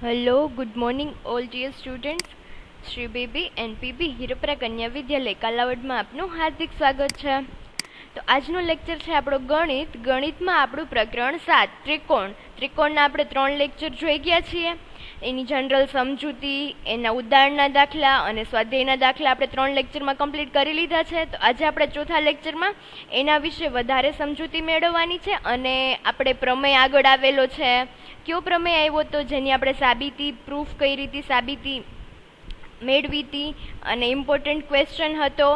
Hello, good morning all dear students. Shri બેબી NPB Hirpara Kanya Vidyalaya કાલાવડમાં આપનું હાર્દિક સ્વાગત છે. તો આજનો લેક્ચર છે આપણો ગણિતમાં આપણું પ્રકરણ 7 ત્રિકોણના આપણે 3 લેક્ચર જોઈ ગયા છીએ. એની જનરલ સમજૂતી, એના ઉદાહરણના દાખલા અને સ્વાધ્યાયના દાખલા આપણે 3 લેક્ચરમાં કમ્પ્લીટ કરી લીધા છે. તો આજે આપણે ચોથા લેક્ચરમાં એના વિશે વધારે સમજૂતી મેળવવાની છે અને આપણે પ્રમેય આગળ આવેલો છે. કયો પ્રમેય આવ્યો તો જેની આપણે સાબિતી પ્રૂફ કઈ રીતે સાબિતી મેળવી હતી અને ઇમ્પોર્ટન્ટ ક્વેશ્ચન હતો.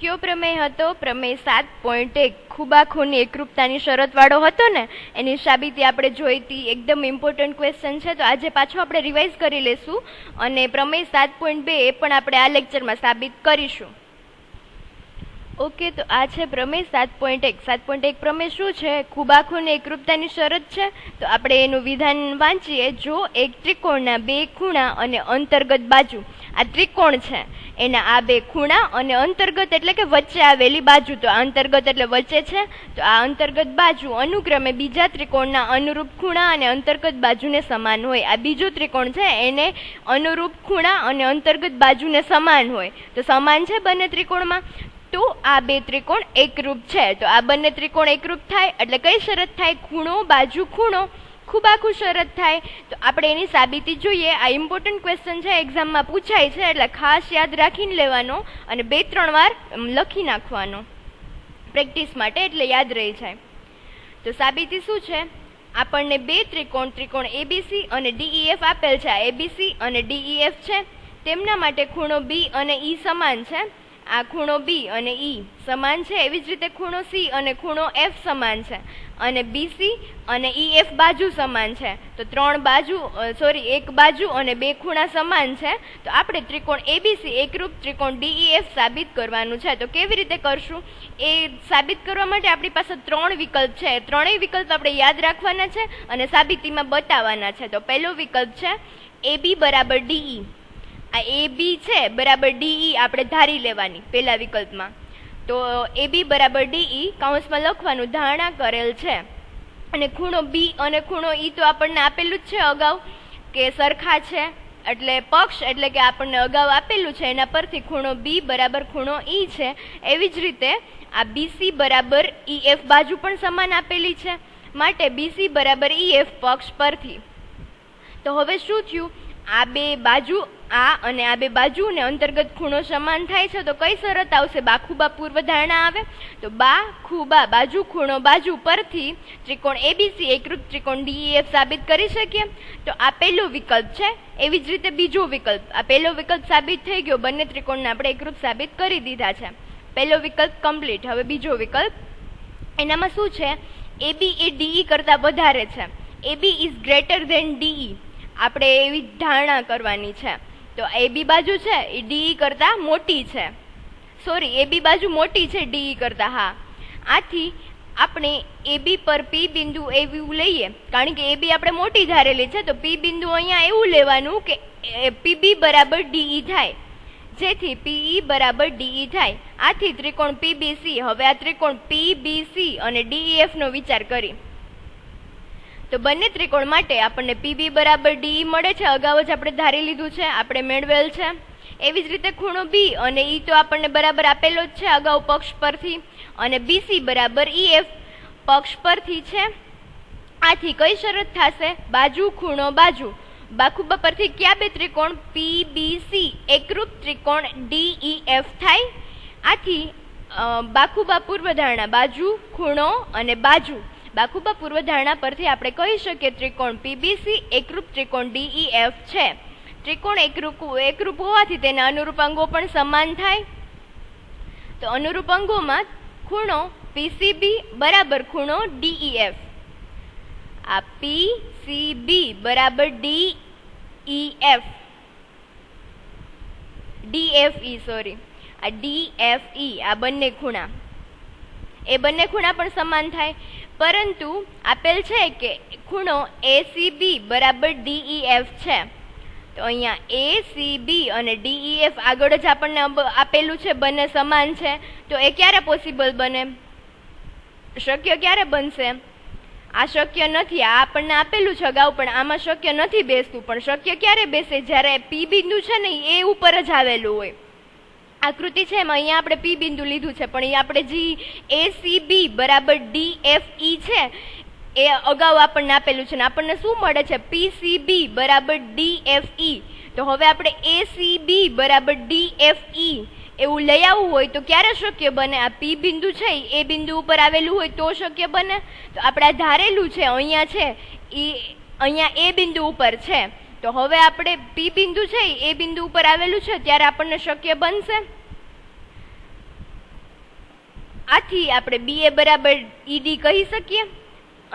કયો પ્રમેય હતો? પ્રમેય 7.1 ખૂબાખૂની એકરૂપતાની શરતવાળો હતો ને, એની સાબિતી આપણે જોઈ હતી. એકદમ ઇમ્પોર્ટન્ટ ક્વેશ્ચન છે, તો આજે પાછો આપણે રિવાઇઝ કરી લેશું અને પ્રમેય 7.2 એ પણ આપણે આ લેક્ચરમાં સાબિત કરીશું. ઓકે, તો આ છે પ્રમેય 7.1. 7.1 પ્રમેય શું છે? ખૂબાખૂની એકરૂપતાની શરત છે. તો આપણે એનું વિધાન વાંચીએ. જો એક ત્રિકોણના બે ખૂણા અને અંતર્ગત બાજુ, આ ત્રિકોણ છે એના આ બે ખૂણા અને અંતર્ગત એટલે કે વચ્ચે આવેલી બાજુ, તો અંતર્ગત એટલે વચ્ચે છે, તો આ અંતર્ગત બાજુ અનુક્રમે બીજા ત્રિકોણના અનુરૂપ ખૂણા અને અંતર્ગત બાજુને સમાન હોય. આ બીજો ત્રિકોણ છે એને અનુરૂપ ખૂણા અને અંતર્ગત બાજુને સમાન હોય. તો સમાન છે બંને ત્રિકોણમાં, તો આ બે ત્રિકોણ એકરૂપ છે. તો આ બંને ત્રિકોણ એકરૂપ થાય એટલે કઈ શરત થાય? ખૂણો બાજુ ખૂણો, ખૂબાખૂ શરત થાય. તો આપણે એની સાબિતી જોઈએ. આ ઇમ્પોર્ટન્ટ ક્વેશ્ચન છે, એક્ઝામમાં પૂછાય છે, એટલે ખાસ યાદ રાખીને લેવાનો અને 2-3 વાર લખી નાખવાનો પ્રેક્ટિસ માટે, એટલે યાદ રહી જાય. તો સાબિતી શું છે? આપણને બે ત્રિકોણ એબીસી અને ડીઈએફ આપેલ છે. આ એબીસી અને ડીઈએફ છે, તેમના માટે ખૂણો બી અને ઈ સમાન છે. આ ખૂણો બી અને ઈ સમાન છે. એવી જ રીતે ખૂણો સી અને ખૂણો એફ સમાન છે અને બીસી અને ઈએફ બાજુ સમાન છે. તો એક બાજુ અને બે ખૂણા સમાન છે. તો આપણે ત્રિકોણ એબીસી એકરૂપ ત્રિકોણ ડીઈએફ સાબિત કરવાનું છે. તો કેવી રીતે કરશું એ સાબિત કરવા માટે આપણી પાસે 3 વિકલ્પ છે. ત્રણેય વિકલ્પ આપણે યાદ રાખવાના છે અને સાબિતીમાં બતાવવાના છે. તો પહેલો વિકલ્પ છે એબી બરાબર ડીઈ. આ એ બી છે બરાબર ડીઈ આપણે ધારી લેવાની પહેલા વિકલ્પમાં. તો એ બી બરાબર ડીઈ કૌંસમાં લખવાનું, ધારણા કરેલ છે. અને ખૂણો બી અને ખૂણો ઈ તો આપણને આપેલું જ છે અગાઉ કે સરખા છે, એટલે પક્ષ એટલે કે આપણને અગાઉ આપેલું છે, એના પરથી ખૂણો બી બરાબર ખૂણો ઈ છે. એવી જ રીતે આ બીસી બરાબર ઈએફ બાજુ પણ સમાન આપેલી છે, માટે બીસી બરાબર ઈએફ પક્ષ પરથી. તો હવે શું થયું? આ બે બાજુ આ અને આ બે બાજુ ને અંતર્ગત ખૂણો સમાન થાય છે. તો કઈ શરત આવશે? બાખુબા પૂર્વ ધારણા આવે. તો બા ખૂબા બાજુ ખૂણો બાજુ પરથી ત્રિકોણ એબીસી એકરૂપ ત્રિકોણ ડીઈએફ સાબિત કરી શકીએ. તો આ પહેલો વિકલ્પ છે. એવી જ રીતે બીજો વિકલ્પ, આ પહેલો વિકલ્પ સાબિત થઈ ગયો, બંને ત્રિકોણને આપણે એકરૂપ સાબિત કરી દીધા છે. પહેલો વિકલ્પ કમ્પ્લીટ. હવે બીજો વિકલ્પ, એનામાં શું છે? એબી એ ડીઈ કરતા વધારે છે. એબી ઇઝ ગ્રેટર ધેન ડીઈ, આપણે એવી ધારણા કરવાની છે. તો એબી બાજુ છે એ ડીઈ કરતા મોટી છે. એબી બાજુ મોટી છે ડીઈ કરતા. હા, આથી આપણે એબી પર પી બિંદુ એવું લઈએ, કારણ કે એબી આપણે મોટી ધારેલી છે. તો પી બિંદુ અહીંયા એવું લેવાનું કે પીબી બરાબર ડીઈ થાય, જેથી પીઈ બરાબર ડીઈ થાય. આથી ત્રિકોણ પીબીસી. હવે આ ત્રિકોણ પીબીસી અને ડીઈએફ નો વિચાર કરી તો બંને ત્રિકોણ માટે આપણને પીબી બરાબર ડીઈ મળે છે. અગાઉ જ આપણે ધારી લીધું છે, આપણે મેળવેલ છે. એવી જ રીતે ખૂણો બી અને ઈ તો આપણને બરાબર આપેલો જ છે અગાઉ પક્ષ પરથી, અને બીસી બરાબર ઈએફ પક્ષ પરથી છે. આથી કઈ શરત થશે? બાજુ ખૂણો બાજુ. બાખુબા પરથી કયા બે ત્રિકોણ? પીબીસી એકરૂપ ત્રિકોણ ડીઈએફ થાય. આથી બાખુબા પૂર્વ ધારણા બાજુ ખૂણો અને બાજુ, બાખુબા પૂર્વ ધારણા પરથી આપણે કહી શકીએ ત્રિકોણ પીબીસી એકરૂપ ત્રિકોણ ડીઈએફ છે. ત્રિકોણ એકરૂપ હોવાથી તેના અનુરૂપ અંગો પણ સમાન થાય. તો અનુરૂપ અંગોમાં ખૂણો પીસીબી બરાબર ખૂણો ડીઈએફ. આ પીસીબી બરાબર ડીઈએફ, આ ડીએફઈ, આ બંને ખૂણા પણ સમાન થાય. પરંતુ આપેલ છે કે ખૂણો એસીબી બરાબર ડીઈએફ છે. તો અહીંયા એસીબી અને ડીઈએફ આગળ જ આપણને આપેલું છે, બંને સમાન છે. તો એ ક્યારે પોસિબલ બને? શક્ય ક્યારે બનશે? આ શક્ય નથી, આ આપણને આપેલું છે અગાઉ પણ આમાં શક્ય નથી બેસતું. પણ શક્ય ક્યારે બેસે? જ્યારે પી બિંદુ છે ને એ ઉપર જ આવેલું હોય. આકૃતિ છે એમાં અહીંયા આપણે પી બિંદુ લીધું છે, પણ અહીંયા આપણે જે ACB બરાબર DFE છે એ અગાઉ આપણને આપેલું છે ને આપણને શું મળે છે? PCB બરાબર DFE. તો હવે આપણે ACB બરાબર DFE એવું લઈ આવવું હોય તો ક્યારે શક્ય બને? આ પી બિંદુ છે એ બિંદુ ઉપર આવેલું હોય તો શક્ય બને. તો આપણે આ ધારેલું છે અહીંયા છે એ અહીંયા એ બિંદુ ઉપર છે, તો હવે આપણે પી બિંદુ છે એ બિંદુ ઉપર આવેલું છે ત્યારે આપણને શક્ય બનશે. આથી આપણે BA બરાબર ED કહી શકીએ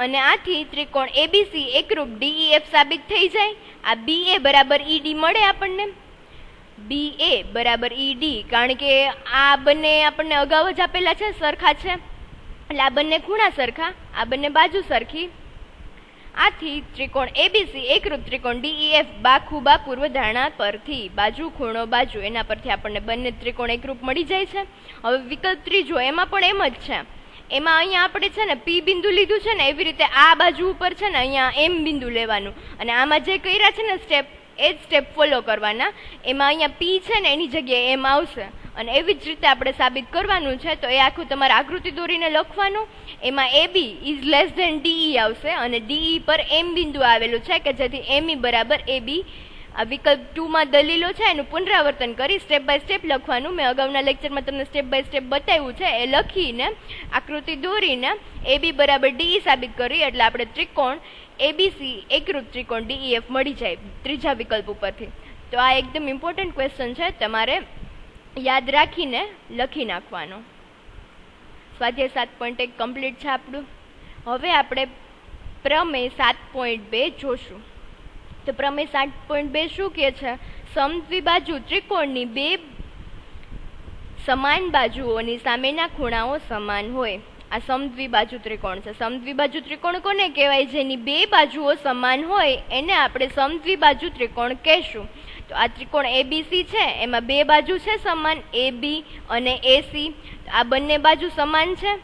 અને આથી ત્રિકોણ ABC એકરૂપ DEF સાબિત થઈ જાય. આ BA બરાબર ED મળે આપણને, BA બરાબર ED, કારણ કે આ બંને આપણને અગાઉ જ આપેલા છે, સરખા છે, એટલે આ બંને ખૂણા સરખા, આ બંને બાજુ સરખી. આથી ત્રિકોણ ABC એકરૂપ ત્રિકોણ DEF બાખુબા પૂર્વધારણા પરથી બાજુ ખૂણો બાજુ એના પરથી આપણને બંને ત્રિકોણ એકરૂપ મળી જાય છે. હવે વિકલ્પ ત્રીજો એમાં પણ એમ જ છે. એમાં અહીંયા આપણે છે ને પી બિંદુ લીધું છે ને એવી રીતે આ બાજુ ઉપર છે ને અહીંયા એમ બિંદુ લેવાનું અને આમાં જે કર્યા છે ને સ્ટેપ એ જ સ્ટેપ ફોલો કરવાના. એમાં અહીંયા પી છે ને એની જગ્યાએ એમ આવશે અને એવી જ રીતે આપણે સાબિત કરવાનું છે. તો એ આખું તમારે આકૃતિ દોરીને લખવાનું. એમાં AB is less than DE આવશે અને DE પર એમ બિંદુ આવેલું છે કે જેથી ME બરાબર AB. આ વિકલ્પ 2 માં દલીલો છે એનું પુનરાવર્તન કરી સ્ટેપ બાય સ્ટેપ લખવાનું. મેં અગાઉના લેક્ચરમાં તમને સ્ટેપ બાય સ્ટેપ બતાવ્યું છે, એ લખીને આકૃતિ દોરીને AB બરાબર DE સાબિત કરી એટલે આપણે ત્રિકોણ ABC એકરૂપ ત્રિકોણ DEF મળી જાય ત્રીજા વિકલ્પ ઉપરથી. તો આ એકદમ ઇમ્પોર્ટન્ટ ક્વેશ્ચન છે, તમારે યાદ રાખીને લખી નાખવાનો. સ્વાધ્યાય 7.1 કમ્પ્લીટ છે આપણું. હવે આપણે પ્રમેય 7.2 જોશું. તો પ્રમેય 7.2 શું કહે છે? સમદ્વિબાજુ ત્રિકોણની બે સમાન બાજુઓની સામેના ખૂણાઓ સમાન હોય. આ સમદ્વિબાજુ ત્રિકોણ છે. સમદ્વિબાજુ ત્રિકોણ કોને કહેવાય? જેની બે બાજુઓ સમાન હોય એને આપણે સમદ્વિબાજુ ત્રિકોણ કહેશું. તો આ ત્રિકોણ ABC છે એમાં બે બાજુ છે સમાન, AB અને AC. આ બંને બાજુ સમાન છે.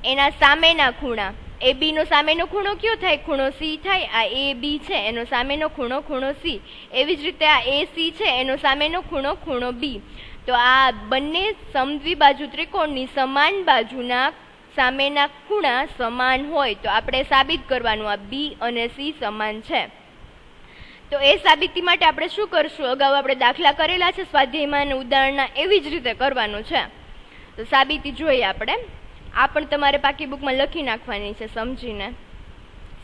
એના સામેના ખૂણા, AB નો સામેનો ખૂણો કયો થાય? ખૂણો C થાય. આ AB છે એનો સામેનો ખૂણો ખૂણો C. એવી જ રીતે આ AC છે એનો સામેનો ખૂણો ખૂણો B. તો આ બંને સમદ્વિબાજુ ત્રિકોણની સમાન બાજુના સામેના ખૂણા સમાન હોય તો આપણે સાબિત કરવાનું આ B અને C સમાન છે. તો એ સાબિતી માટે આપણે શું કરશું? અગાઉ આપણે દાખલા કરેલા છે સ્વાધ્યાયમાં અને ઉદાહરણના, એવી જ રીતે કરવાનું છે. તો સાબિતી જોઈએ આપણે. આ પણ તમારે પાકી બુકમાં લખી નાખવાની છે સમજીને.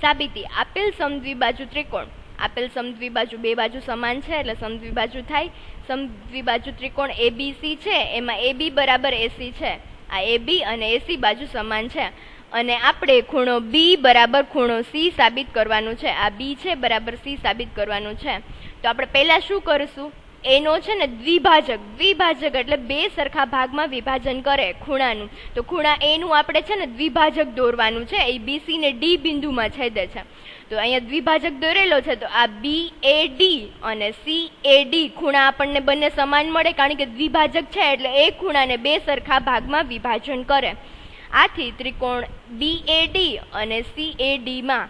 સાબિતી: આપેલ સમદ્વિબાજુ ત્રિકોણ, આપેલ સમદ્વિબાજુ બે બાજુ સમાન છે એટલે સમદ્વિબાજુ થાય. સમદ્વિબાજુ ત્રિકોણ ABC છે એમાં AB બરાબર AC છે. આ AB અને AC બાજુ સમાન છે અને આપણે ખૂણો B બરાબર ખૂણો C સાબિત કરવાનું છે. આ B છે બરાબર C સાબિત કરવાનું છે. તો આપણે પહેલા શું કરીશું? એનો છે ને દ્વિભાજક, દ્વિભાજક એટલે બે સરખા ભાગમાં વિભાજન કરે ખૂણાનું. તો ખૂણા A નું આપણે છે ને દ્વિભાજક દોરવાનું છે. એ BC ને D બિંદુમાં છેદે છે. તો અહીંયા દ્વિભાજક દોરેલો છે. તો આ BAD અને CAD ખૂણા આપણને બંને સમાન મળે, કારણ કે દ્વિભાજક છે એટલે એ ખૂણાને બે સરખા ભાગમાં વિભાજન કરે. આથી ત્રિકોણ BAD અને CAD માં,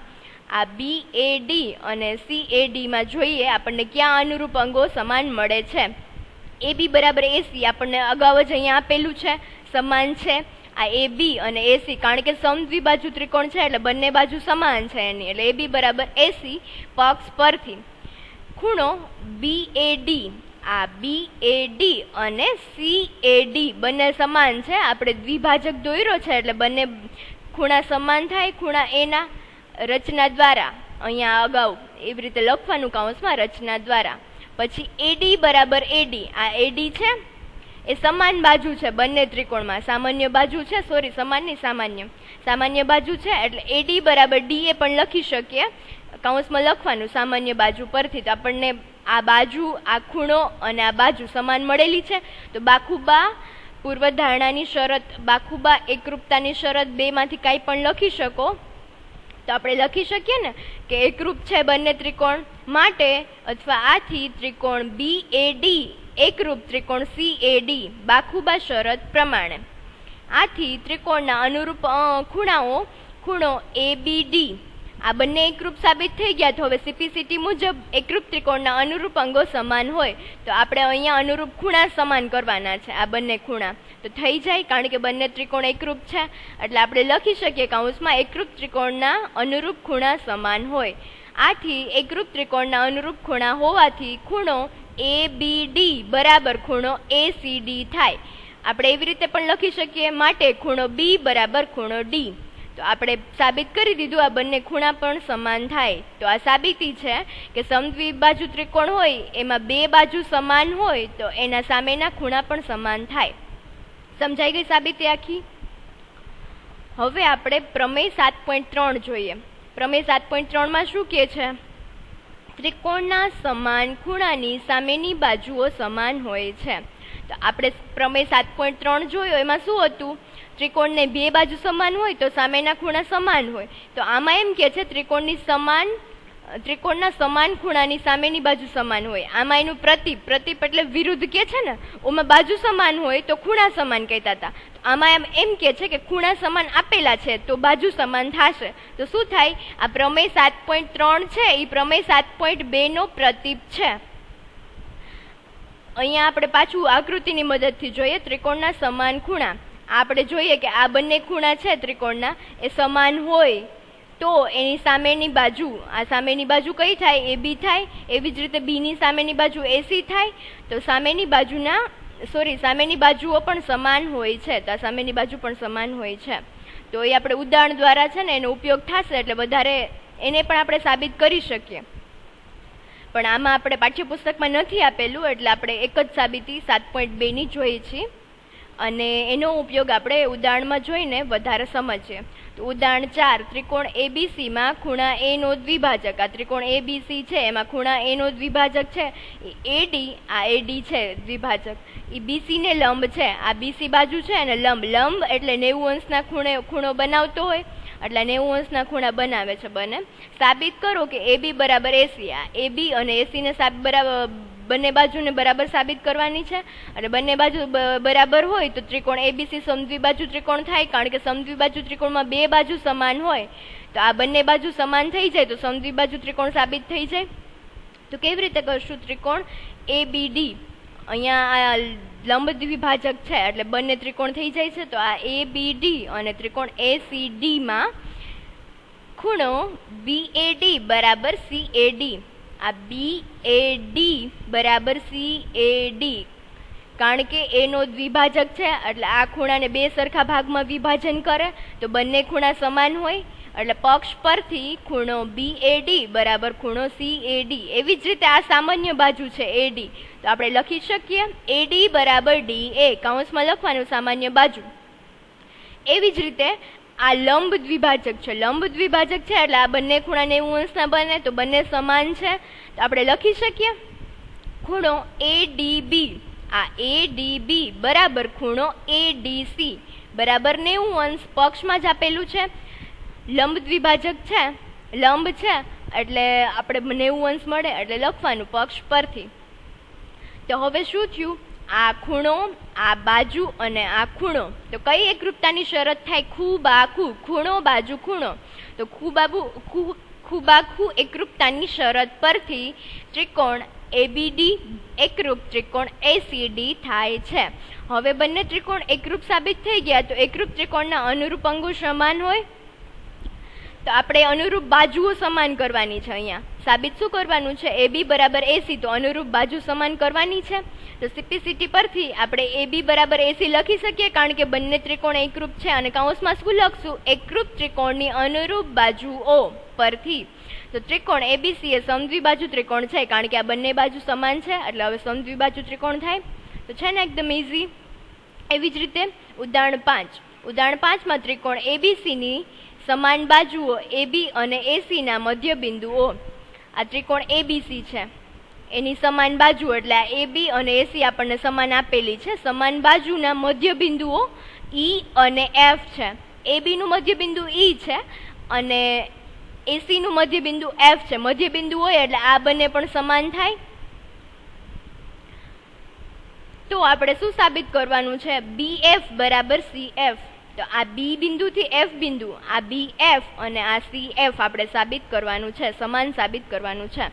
આ BAD અને CAD માં જોઈએ આપણને ક્યાં અનુરૂપ અંગો સમાન મળે છે. AB બરાબર AC આપણને અગાઉ જ અહીંયા આપેલું છે, સમાન છે. આ AB અને AC કારણ કે સમદ્વિબાજુ ત્રિકોણ છે એટલે બંને બાજુ સમાન છે એની, એટલે AB બરાબર AC પક્ષ પરથી. ખૂણો BAD, આ BAD અને CAD બંને સમાન છે. આપણે દ્વિભાજક દોર્યો છે એટલે બંને ખૂણા સમાન થાય. ખૂણા એના રચના દ્વારા, અહીંયા અગાઉ એવી રીતે લખવાનું કૌંસમાં રચના દ્વારા. પછી AD બરાબર AD, આ AD છે એ સમાન બાજુ છે બંને ત્રિકોણમાં, સામાન્ય બાજુ છે, સોરી સમાન નહીં સામાન્ય, સામાન્ય બાજુ છે એટલે AD બરાબર DA પણ લખી શકીએ. કૌંસમાં લખવાનું સામાન્ય બાજુ પરથી. તો આપણને આ બાજુ, આ ખૂણો અને આ બાજુ સમાન મળેલી છે. તો બાખુબા પૂર્વધારણાની શરત, બાખુબા એકરૂપતાની શરત બે માંથી કાંઈ પણ લખી શકો. તો આપણે લખી શકીએ ને કે એકરૂપ છે બંને ત્રિકોણ માટે, અથવા આથી ત્રિકોણ BAD એકરૂપ ત્રિકોણ CAD બાખુબા શરત પ્રમાણે. આથી ત્રિકોણના અનુરૂપ ખૂણાઓ ખૂણો ABD આ બંને એકરૂપ સાબિત થઈ ગયા. તો હવે સીપીસીટી મુજબ એકરૂપ ત્રિકોણના અનુરૂપ અંગો સમાન હોય તો આપણે અહીંયા અનુરૂપ ખૂણા સમાન કરવાના છે. આ બંને ખૂણા તો થઈ જાય કારણ કે બંને ત્રિકોણ એકરૂપ છે, એટલે આપણે લખી શકીએ કૌંસમાં એકરૂપ ત્રિકોણના અનુરૂપ ખૂણા સમાન હોય. આથી એકરૂપ ત્રિકોણના અનુરૂપ ખૂણા હોવાથી ખૂણો ABD બરાબર ખૂણો ACD થાય. આપણે એવી રીતે પણ લખી શકીએ, માટે ખૂણો B બરાબર ખૂણો D. તો આપણે સાબિત કરી દીધું આ બંને ખૂણા પણ સમાન થાય. તો આ સાબિતી છે કે સમદ્વિબાજુ ત્રિકોણ હોય એમાં બે બાજુ સમાન હોય તો એના સામેના ખૂણા પણ સમાન થાય. સમજાઈ ગઈ સાબિતી આખી? હવે આપણે પ્રમેય 7.3 જોઈએ. પ્રમેય 7.3 માં શું કહે છે? ત્રિકોણના સમાન ખૂણાની સામેની બાજુઓ સમાન હોય છે. તો આપણે પ્રમેય 7.3 જોયો, એમાં શું હતું? ત્રિકોણને બે બાજુ સમાન હોય તો સામેના ખૂણા સમાન હોય. તો આમાં એમ કે છે ત્રિકોણના સમાન ખૂણાની સામેની બાજુ સમાન હોય. આમાં એનું પ્રતિપ એટલે વિરુદ્ધ કે છે ને, ઓમાં બાજુ સમાન હોય તો ખૂણા સમાન કહેતા હતા. આમાં એમ કે છે કે ખૂણા સમાન આપેલા છે તો બાજુ સમાન થશે. તો શું થાય? આ પ્રમેય 7.3 છે એ પ્રમેય 7.2 નો પ્રતિપ છે. અહીંયા આપણે પાછું આકૃતિની મદદથી જોઈએ. ત્રિકોણના સમાન ખૂણા આપણે જોઈએ કે આ બંને ખૂણા છે ત્રિકોણના એ સમાન હોય તો એની સામેની બાજુ, આ સામેની બાજુ કઈ થાય? AB થાય. એવી જ રીતે B ની સામેની બાજુ AC થાય. તો સામેની બાજુઓ પણ સમાન હોય છે. તો આ સામેની બાજુ પણ સમાન હોય છે. તો એ આપણે ઉદાહરણ દ્વારા છે ને એનો ઉપયોગ થશે એટલે વધારે એને પણ આપણે સાબિત કરી શકીએ. પણ આમાં આપણે પાઠ્યપુસ્તકમાં નથી આપેલું એટલે આપણે એક જ સાબિતી 7.2 ની જોઈએ છીએ અને એનો ઉપયોગ આપણે ઉદાહરણમાં જોઈને વધારે સમજીએ. તો ઉદાહરણ 4, ત્રિકોણ ABC માં ખૂણા A નો દ્વિભાજક. આ ત્રિકોણ ABC છે એમાં ખૂણા A નો દ્વિભાજક છે AD. આ AD છે દ્વિભાજક, એ BC ને લંબ છે. આ BC બાજુ છે અને લંબ એટલે 90 અંશના ખૂણો બનાવતો હોય એટલે 90 અંશના ખૂણા બનાવે છે બંને. સાબિત કરો કે AB બરાબર AC. આ AB અને AC ને બંને બાજુને બરાબર સાબિત કરવાની છે અને બંને બાજુ બરાબર હોય તો ત્રિકોણ ABC સમદ્વિબાજુ ત્રિકોણ થાય. કારણ કે સમદ્વિબાજુ ત્રિકોણમાં બે બાજુ સમાન હોય તો આ બંને બાજુ સમાન થઈ જાય તો સમદ્વિબાજુ ત્રિકોણ સાબિત થઈ જાય. તો કેવી રીતે કરશું? ત્રિકોણ ABD અહીંયા આ લંબ દ્વિભાજક છે એટલે બંને ત્રિકોણ થઈ જાય છે. તો આ ABD અને ત્રિકોણ ACD માં ખૂણો BAD બરાબર CAD. આ BAD બરાબર CAD કારણ કે A નો દ્વિભાજક છે એટલે આ ખૂણાને બે સરખા ભાગમાં વિભાજન કરે તો બંને ખૂણા સમાન હોય એટલે પક્ષ પરથી ખૂણો BAD બરાબર ખૂણો CAD. એવી જ રીતે આ સામાન્ય બાજુ છે AD. તો આપણે લખી શકીએ AD બરાબર DA. કૌંસમાં લખવાનું સામાન્ય બાજુ. એવી જ રીતે આ લંબ દ્વિભાજક છે. લંબ દ્વિભાજક છે એટલે આ બંને ખૂણા 90 અંશના બને તો બંને સમાન છે. તો આપણે લખી શકીએ ખૂણો ADB. આ ADB બરાબર ખૂણો ADC બરાબર 90 અંશ. પક્ષમાં જ આપેલું છે. લંબ દ્વિભાજક છે, લંબ છે એટલે આપણે 90 અંશ મળે એટલે લખવાનું પક્ષ પરથી. તો હવે શું થયું? આ ખૂણો, આ બાજુ અને આ ખૂણો. તો કઈ એકરૂપતાની શરત થાય? ખૂબાખૂ. ખૂણો બાજુ ખૂણો. તો ખૂબાખૂ એકરૂપતાની શરત પરથી ત્રિકોણ ABD એકરૂપ ત્રિકોણ ACD થાય છે. હવે બંને ત્રિકોણ એકરૂપ સાબિત થઈ ગયા તો એકરૂપ ત્રિકોણના અનુરૂપ અંગો સમાન હોય તો આપણે અનુરૂપ બાજુઓ સમાન કરવાની છે. અહીંયા સાબિત શું કરવાનું છે? AB બરાબર AC. તો અનુરૂપ બાજુ સમાન કરવાની છે. તો સીપીસીટી પરથી આપણે AB બરાબર AC લખી શકીએ કારણ કે બંને ત્રિકોણ એકરૂપ છે અને કૌંસમાં શું લખશું? એકરૂપ ત્રિકોણની અનુરૂપ બાજુઓ પરથી. તો ત્રિકોણ ABC એ સમદ્વિબાજુ ત્રિકોણ છે કારણ કે આ બંને બાજુ સમાન છે એટલે હવે સમદ્વિબાજુ ત્રિકોણ થાય. તો છે ને એકદમ ઇઝી. એવી જ રીતે ઉદાહરણ 5. ઉદાહરણ 5 માં ત્રિકોણ ABC ની સમાન બાજુઓ AB અને AC ના મધ્ય બિંદુઓ. આ ત્રિકોણ ABC છે એની સમાન બાજુ એટલે આ AB અને AC આપણને સમાન આપેલી છે. સમાન બાજુના મધ્ય બિંદુઓ E અને F છે. AB નું મધ્ય બિંદુ E છે અને AC નું મધ્ય બિંદુ F છે. મધ્ય બિંદુ હોય એટલે આ બંને પણ સમાન થાય. તો આપણે શું સાબિત કરવાનું છે? BF બરાબર CF. તો આ બી બિંદુથી એફ બિંદુ, આ બી એફ અને આ સી એફ આપણે સાબિત કરવાનું છે, સમાન સાબિત કરવાનું છે.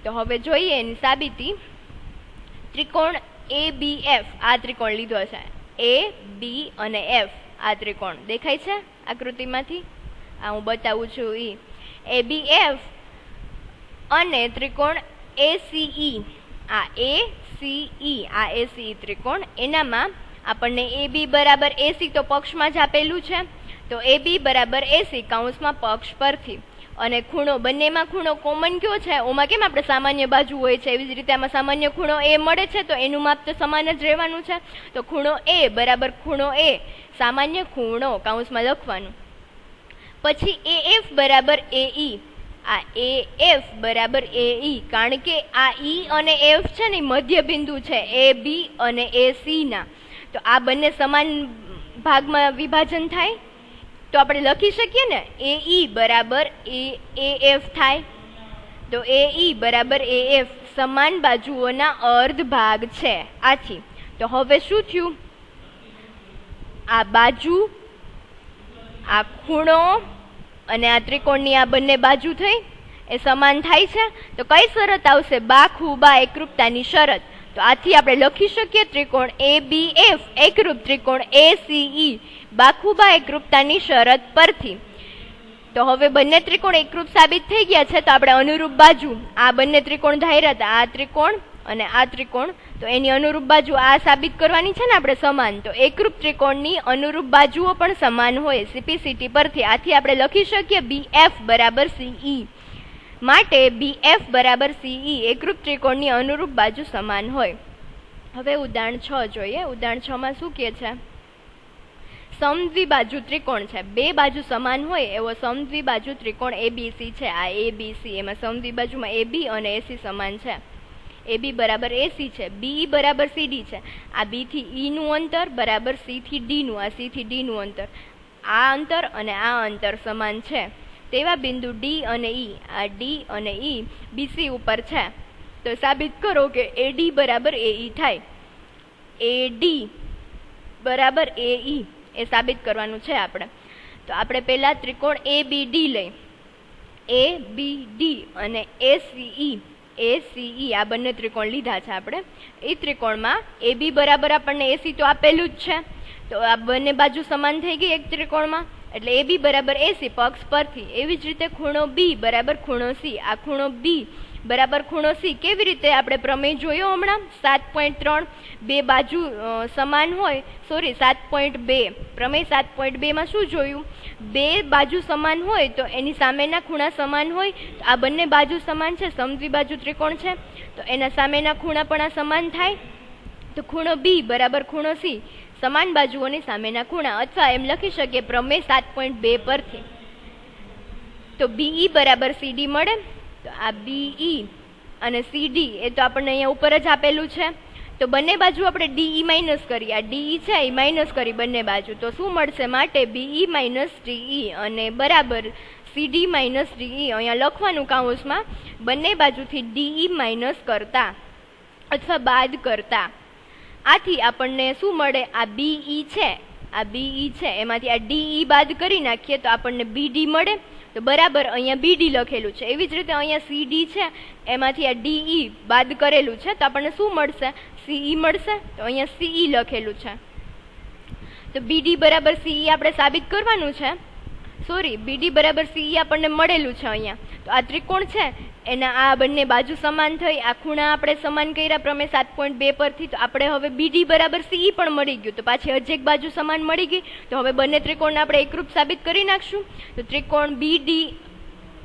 તો હવે જોઈએ એની સાબિતી. ત્રિકોણ એ બી એફ, આ ત્રિકોણ લીધો છે, એ બી અને એફ, આ ત્રિકોણ દેખાય છે આકૃતિમાંથી, આ હું બતાવું છું. એ બી એફ અને ત્રિકોણ એસીઈ, આ એસીઈ, આ એસીઈ ત્રિકોણ, એનામાં આપણને એ બી બરાબર એસી તો પક્ષમાં જ આપેલું છે, તો એ બી બરાબર એસી કૌંસમાં પક્ષ પરથી, અને ખૂણો, બંનેમાં ખૂણો કોમન કયો છે, ઓમાં કેમ આપણે સામાન્ય બાજુ હોય છે એવી જ રીતે આમાં સામાન્ય ખૂણો એ મળે છે, તો એનું માપ તો સમાન જ રહેવાનું છે. તો ખૂણો એ બરાબર ખૂણો એ, સામાન્ય ખૂણો કૌંસમાં લખવાનું. પછી એ એફ બરાબર એ ઈ, આ એ એફ બરાબર એ ઈ, કારણ કે આ ઈ અને એફ છે ને મધ્ય બિંદુ છે એ બી અને એ સી ના, તો આ બંને સમાન ભાગમાં વિભાજન થાય, તો આપણે લખી શકીએ ને એ ઈ બરાબર એ એફ થાય. તો એ ઈ બરાબર એ એફ સમાન બાજુઓના અર્ધ ભાગ છે. આથી તો હવે શું થયું, આ બાજુ, આ ખૂણો અને આ ત્રિકોણની આ બંને બાજુ થઈ એ સમાન થાય છે. તો કઈ શરત આવશે, બાખુબા એકરૂપતાની શરત. તો આથી આપણે લખી શકીએ ત્રિકોણ એ બી એફ એકરૂપ ત્રિકોણ એ સીઈ બાખુબા એકરૂપતાની શરત પરથી. તો હવે બંને ત્રિકોણ એકરૂપ સાબિત થઈ ગયા છે, તો આપણે અનુરૂપ બાજુ, આ બંને ત્રિકોણ ધાર્યા હતા, આ ત્રિકોણ અને આ ત્રિકોણ, તો એની અનુરૂપ બાજુ આ સાબિત કરવાની છે ને આપણે સમાન. તો એકરૂપ ત્રિકોણની અનુરૂપ બાજુઓ પણ સમાન હોય સીપીસીટી પરથી. આથી આપણે લખી શકીએ બી એફ બરાબર સીઈ, માટે બી એફ બરાબર સીઈ એકરૂપ ત્રિકોણની અનુરૂપ બાજુ સમાન હોય. હવે ઉદાહરણ 6 જોઈએ. ઉદાહરણ 6 માં શું કહે છે, સમદ્વિબાજુ ત્રિકોણ છે, બે બાજુ સમાન હોય એવો સમદ્વિબાજુ ત્રિકોણ એબીસી છે. આ એબીસી, એમાં સમદ્વિબાજુમાં એબી અને એસી સમાન છે. એબી બરાબર એસી છે, બી બરાબર સીડી છે, આ બી થી ઈ નું અંતર બરાબર સી થી ડી નું, આ સી થી ડી નું અંતર, આ અંતર અને આ અંતર સમાન છે. તેવા બિંદુ ડી અને ઈ, આ ડી અને ઈ બીસી ઉપર છે. તો સાબિત કરો કે એડી બરાબર એઈ થાય. એડી બરાબર એઈ એ સાબિત કરવાનું છે આપણે. તો આપણે પહેલા ત્રિકોણ એ બી ડી લઈ, એ બી ડી અને એસીઈ, એસીઈ આ બંને ત્રિકોણ લીધા છે આપણે. એ ત્રિકોણમાં એ બી બરાબર આપણને એસી તો આપેલું જ છે, તો આ બંને બાજુ સમાન થઈ ગઈ એક ત્રિકોણમાં, એટલે એ બી બરાબર એસી પક્ષ પરથી. એવી જ રીતે ખૂણો બી બરાબર ખૂણો સી, આ ખૂણો બી બરાબર ખૂણો સી કેવી રીતે આપણે પ્રમેય જોયો હમણાં 7.3, બે બાજુ સમાન હોય, 7.2 પ્રમેય 7.2 માં શું જોયું, બે બાજુ સમાન હોય તો એની સામેના ખૂણા સમાન હોય. તો આ બંને બાજુ સમાન છે, સમદ્વિબાજુ ત્રિકોણ છે, તો એના સામેના ખૂણા પણ આ સમાન થાય. તો ખૂણો બી બરાબર ખૂણો સી સમાન બાજુઓની સામેના ખૂણા, અથવા એમ લખી શકીએ પ્રમેય 7.2 પરથી. તો બીઈ બરાબર સીડી મળે. તો આ બીઈ અને સીડી એ તો આપણને અહીંયા ઉપર જ આપેલું છે, તો બંને બાજુ આપણે ડીઈ માઇનસ કરી, આ ડીઈ છે એ માઇનસ કરી બંને બાજુ, તો શું મળશે, માટે બીઈ માઇનસ ડીઈ અને બરાબર સીડી માઇનસ ડીઈ. અહીંયા લખવાનું કૌંસમાં બંને બાજુથી ડીઈ માઇનસ કરતા અથવા બાદ કરતા. આથી આપણને શું મળે, આ બીઈ છે, આ બીઈ છે એમાંથી આ ડીઈ બાદ કરી નાખીએ તો આપણને બીડી મળે. તો બરાબર અહીંયા બીડી લખેલું છે. એવી જ રીતે અહીંયા સીડી છે એમાંથી આ ડીઈ બાદ કરેલું છે, તો આપણને શું મળશે, સીઈ મળશે. તો અહીંયા સીઈ લખેલું છે, તો બીડી બરાબર સીઈ આપણે સાબિત કરવાનું છે. બીડી બરાબર સીઈ આપણને મળેલું છે અહીંયા. તો આ ત્રિકોણ છે એના આ બંને બાજુ સમાન થઈ, આ ખૂણા આપણે સમાન કર્યા પ્રમેય 7.2 પરથી, તો આપણે હવે બીડી બરાબર સીઈ પણ મળી ગયું. તો પાછી હજી એક બાજુ સમાન મળી ગઈ, તો હવે બંને ત્રિકોણને આપણે એકરૂપ સાબિત કરી નાખશું. તો ત્રિકોણ બીડી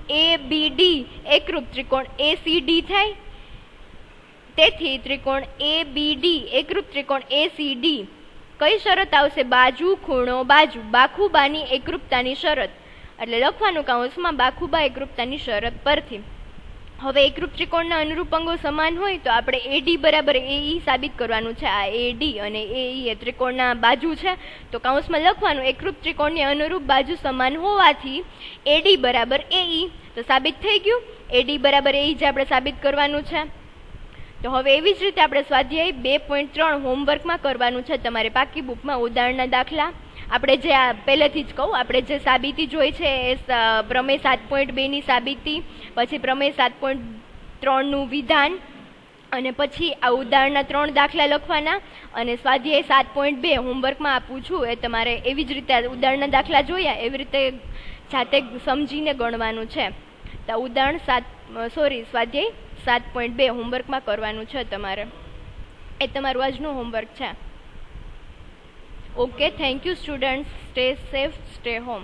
એ બીડી એકરૂપ ત્રિકોણ એસીડી થાય. તેથી ત્રિકોણ એ બીડી એકરૂપ ત્રિકોણ એસીડી કઈ શરત આવશે, બાજુ ખૂણો બાજુ, બાખુબાની એકરૂપતાની શરત. એટલે લખવાનું કૌંસમાં બાખુબા એકરૂપતાની શરત પરથી. હવે એકરૂપ ત્રિકોણના અનુરૂપ અંગો સમાન હોય તો આપણે એડી બરાબર એઈ સાબિત કરવાનું છે. આ એડી અને એઈ એ ત્રિકોણના બાજુ છે, તો કૌંસમાં લખવાનું એકરૂપ ત્રિકોણની અનુરૂપ બાજુ સમાન હોવાથી એડી બરાબર એઈ. તો સાબિત થઈ ગયું, એડી બરાબર એઈ જે આપણે સાબિત કરવાનું છે. તો હવે એવી જ રીતે આપણે સ્વાધ્યાય 2.3 હોમવર્કમાં કરવાનું છે તમારે પાકી બુકમાં ઉદાહરણના દાખલા. આપણે જે આ પહેલેથી જ કહું, આપણે જે સાબિતી જોઈ છે એ પ્રમેય 7.2ની સાબિતી, પછી પ્રમેય 7.3નું વિધાન, અને પછી આ ઉદાહરણના 3 દાખલા લખવાના, અને સ્વાધ્યાય 7.2 હોમવર્કમાં આપું છું એ તમારે એવી જ રીતે ઉદાહરણના દાખલા જોયા એવી રીતે જાતે સમજીને ગણવાનું છે. તો ઉદાહરણ સ્વાધ્યાય 7.2 હોમવર્કમાં કરવાનું છે તમારે. એ તમારું આજનું હોમવર્ક છે. Okay, thank you students. Stay safe, stay home.